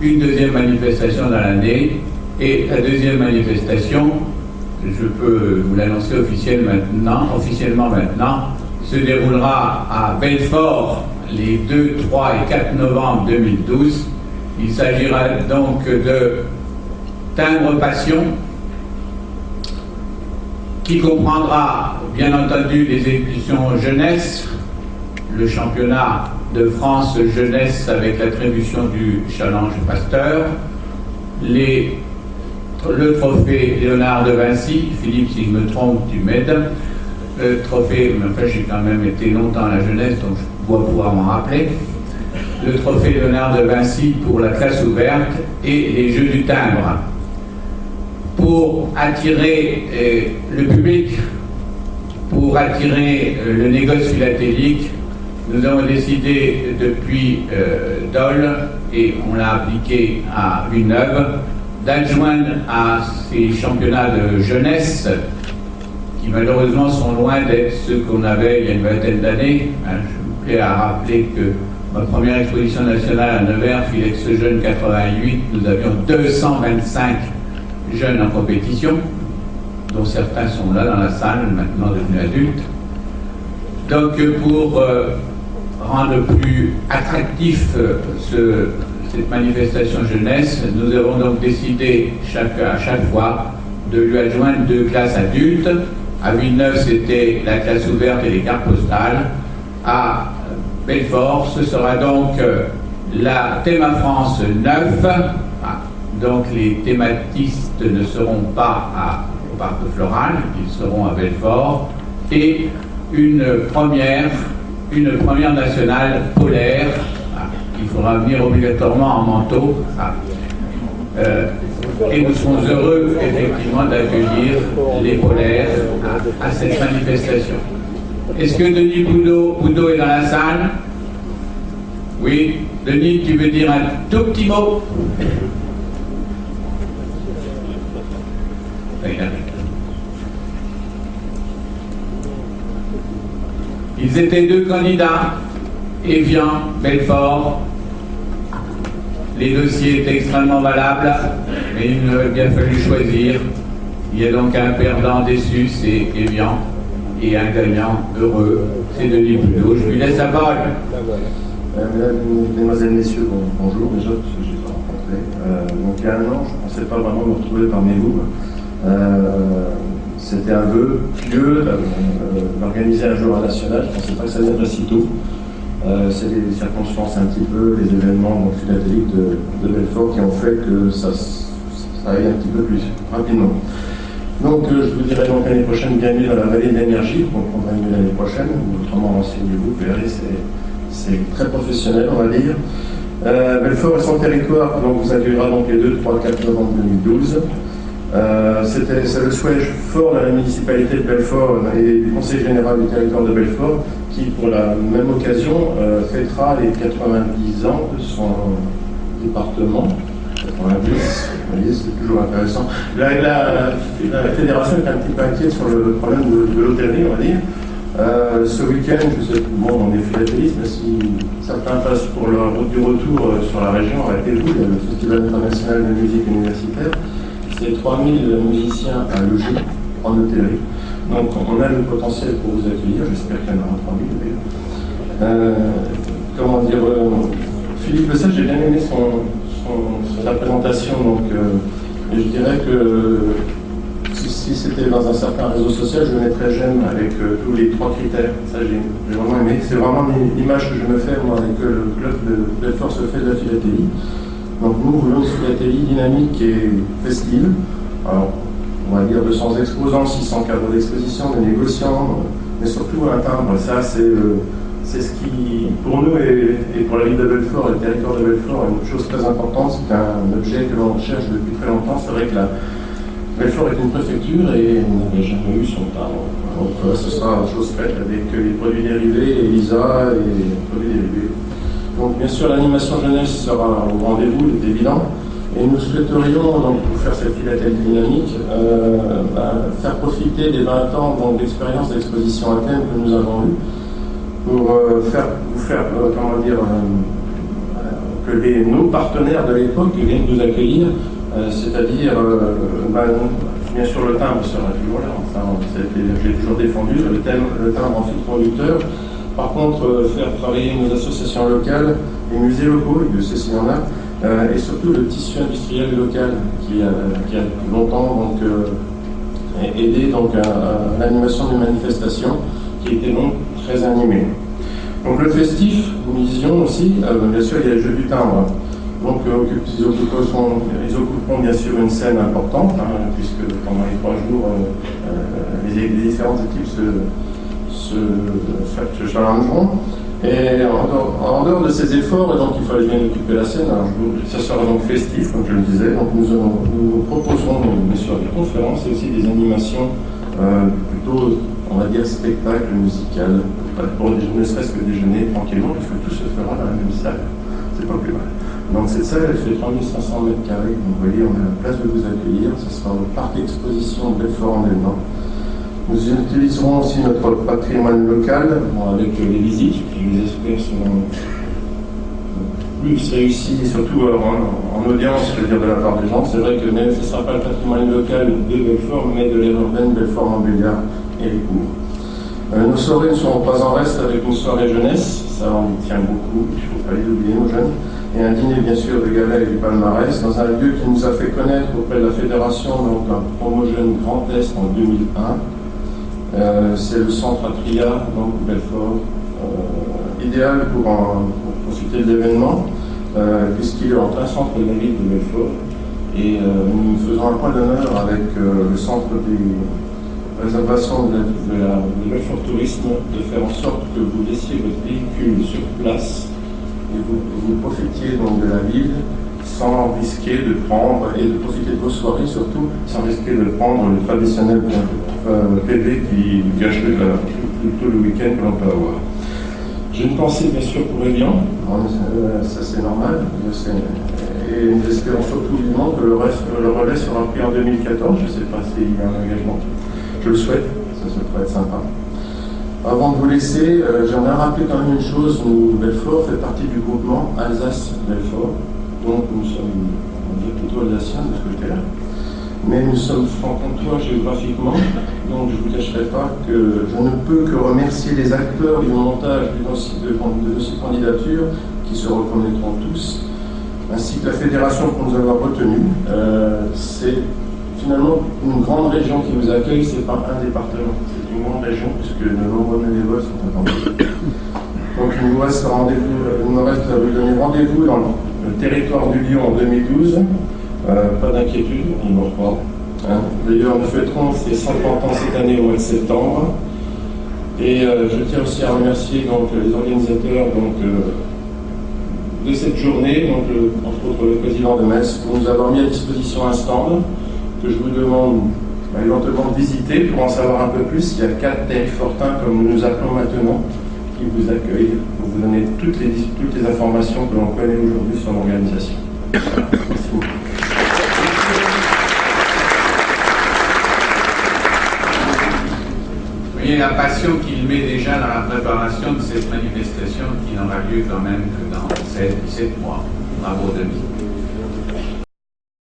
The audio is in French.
une deuxième manifestation dans l'année. Et la deuxième manifestation, je peux vous l'annoncer officiellement maintenant, se déroulera à Belfort les 2, 3 et 4 novembre 2012. Il s'agira donc de Timbre Passion, qui comprendra bien entendu les éditions jeunesse, le championnat de France jeunesse avec l'attribution du Challenge Pasteur, le trophée Léonard de Vinci. Philippe, si je me trompe, tu m'aides. Le trophée, mais enfin j'ai quand même été longtemps à la jeunesse, donc je dois pouvoir m'en rappeler. Le trophée Léonard de Vinci pour la classe ouverte et les Jeux du Timbre. Pour attirer le public, pour attirer le négoce philatélique, nous avons décidé depuis Dole, et on l'a appliqué à Villeneuve, d'adjoindre à ces championnats de jeunesse, qui malheureusement sont loin d'être ceux qu'on avait il y a une vingtaine d'années. Je me plais à rappeler que ma première exposition nationale à Nevers, Filex Jeune 88, nous avions 225 jeunes en compétition, dont certains sont là dans la salle, maintenant devenus adultes. Donc pour rendre plus attractif cette manifestation jeunesse, nous avons donc décidé à chaque fois de lui adjoindre 2 classes adultes. À Villeneuve, c'était la classe ouverte et les cartes postales. À Belfort, ce sera donc la Théma France 9. Donc les thématistes ne seront pas au Parc Floral, ils seront à Belfort. Et une première nationale polaire. Il faudra venir obligatoirement en manteau. Et nous serons heureux, effectivement, d'accueillir les polaires à cette manifestation. Est-ce que Denis Boudot est dans la salle? Oui. Denis, tu veux dire un tout petit mot? Ils étaient 2 candidats, Évian, Belfort. Les dossiers étaient extrêmement valables, mais il nous a bien fallu choisir. Il y a donc un perdant déçu, c'est Évian, et un gagnant heureux, c'est Denis Boudot. Je lui laisse la parole. Mesdemoiselles, Messieurs, bonjour déjà, parce que je ne les ai pas rencontrés. Donc il y a 1 an, je ne pensais pas vraiment me retrouver parmi vous. C'était un vœu pieux d'organiser un jour national. Je ne pensais pas que ça viendrait si tôt. C'est les circonstances un petit peu, les événements philatéliques de Belfort qui ont fait que ça aille un petit peu plus rapidement. Donc je vous dirai donc l'année prochaine bienvenue dans la vallée de l'énergie, qu'on prendra une l'année prochaine, autrement renseignez-vous, vous verrez, c'est très professionnel on va dire. Belfort et son territoire donc, vous accueillera donc les 2, 3, 4 novembre 2012. C'est le souhait fort de la municipalité de Belfort et du conseil général du territoire de Belfort qui, pour la même occasion, fêtera les 90 ans de son département. 90, vous voyez, c'est toujours intéressant. La fédération est un petit peu inquiète sur le problème de l'hôtellerie, on va dire. Ce week-end, on est philatéliste, mais si certains passent pour la route du retour sur la région, arrêtez-vous, il y a le Festival international de musique universitaire. C'est 3000 musiciens à loger en hôtellerie. Donc on a le potentiel pour vous accueillir, j'espère qu'il y en aura 3000 d'ailleurs. Comment dire, Philippe Le Sage, j'ai bien aimé sa présentation, donc je dirais que si c'était dans un certain réseau social, je mettrais j'aime avec tous les 3 critères. Ça j'ai vraiment aimé. C'est vraiment l'image que je me fais moi, avec le club de Belfort se fait de la philatélie. Donc nous voulons une philatélie dynamique et festive. Alors, on va dire 200 exposants, 600 cadres d'exposition, des négociants, mais surtout un timbre. Ça, c'est ce qui, pour nous et pour la ville de Belfort et le territoire de Belfort, est une chose très importante. C'est un objet que l'on cherche depuis très longtemps. C'est vrai que Belfort est une préfecture et on n'avait jamais eu son timbre. Donc ce sera chose faite avec les produits dérivés, Elisa et les produits dérivés. Donc bien sûr l'animation jeunesse sera au rendez-vous, c'est évident. Et nous souhaiterions, donc, pour faire cette philatélie dynamique, faire profiter des 20 ans d'expérience d'exposition à thème que nous avons eue, pour vous faire comment dire, que nos partenaires de l'époque viennent nous accueillir, c'est-à-dire, bien sûr, le timbre sera toujours là, enfin, je l'ai toujours défendu, le timbre en fil conducteur. Par contre, faire travailler nos associations locales, les musées locaux, Dieu sait s'il y en a, et surtout le tissu industriel local qui a longtemps aidé à l'animation des manifestations, qui était donc très animée. Donc le festif, nous disions aussi, bien sûr il y a le jeu du timbre. Donc ils occuperont bien sûr une scène importante, puisque pendant les 3 jours, les différentes équipes se challengeront. Et en dehors de ces efforts, et donc il fallait bien occuper la scène, alors ça sera donc festif, comme je le disais. Donc nous proposerons bien sûr des conférences et aussi des animations plutôt, on va dire, spectacle musical, pour ne serait-ce que déjeuner tranquillement, puisque tout se fera dans la même salle. C'est pas plus mal. Donc cette salle, elle fait 3500 mètres carrés. Donc vous voyez, on a la place de vous accueillir. Ce sera au parc exposition Belfort en Élan. Nous utiliserons aussi notre patrimoine local avec les visites qui, les experts, seront plus réussis, surtout en audience, je veux dire, de la part des gens. C'est vrai que même ce ne sera pas le patrimoine local de Belfort, mais de l'aire urbaine Belfort-Montbéliard et les cours. Nos soirées ne seront pas en reste avec une soirée jeunesse, ça on y tient beaucoup, il ne faut pas les oublier nos jeunes, et un dîner bien sûr de gala et du palmarès dans un lieu qui nous a fait connaître auprès de la fédération, donc un promo jeune Grand Est en 2001. C'est le centre Atria, donc Belfort, idéal pour profiter de l'événement, puisqu'il est en plein centre de la ville de Belfort, et nous faisons un point d'honneur avec le centre des réservations de Belfort Tourisme, de faire en sorte que vous laissiez votre véhicule sur place et vous profitiez donc de la ville sans risquer de prendre, et de profiter de vos soirées surtout, sans risquer de prendre le traditionnel PV qui gâche tout le week-end que l'on peut avoir. J'ai une pensée bien sûr pour Evian, ça c'est normal, et nous espérons surtout vivement que le relais sera pris en 2014, je ne sais pas s'il y a un engagement, je le souhaite, ça pourrait être sympa. Avant de vous laisser, j'aimerais rappeler quand même une chose, Belfort fait partie du groupement Alsace-Belfort, donc nous sommes, on va dire, plutôt alsaciens de ce côté-là. Mais nous sommes franc-comtois géographiquement, donc je ne vous cacherai pas que je ne peux que remercier les acteurs du montage de dossier de candidature, qui se reconnaîtront tous, ainsi que la fédération pour nous avoir retenus. C'est finalement une grande région qui vous accueille, ce n'est pas un département, c'est une grande région, puisque de nombreux bénévoles sont attendus. Donc il me reste à vous donner rendez-vous dans le territoire du Lyon en 2012. Pas d'inquiétude, on ne meurt pas. D'ailleurs, nous fêterons ces 50 ans cette année au mois de septembre. Et je tiens aussi à remercier donc, les organisateurs de cette journée, donc, entre autres le président de Metz, pour nous avoir mis à disposition un stand que je vous demande éventuellement de visiter pour en savoir un peu plus. Il y a 4 terrifortins, comme nous nous appelons maintenant, qui vous accueillent pour vous donner toutes les informations que l'on connaît aujourd'hui sur l'organisation. Merci beaucoup. Vous voyez la passion qu'il met déjà dans la préparation de cette manifestation qui n'aura lieu quand même que dans 17 mois. Bravo Denis.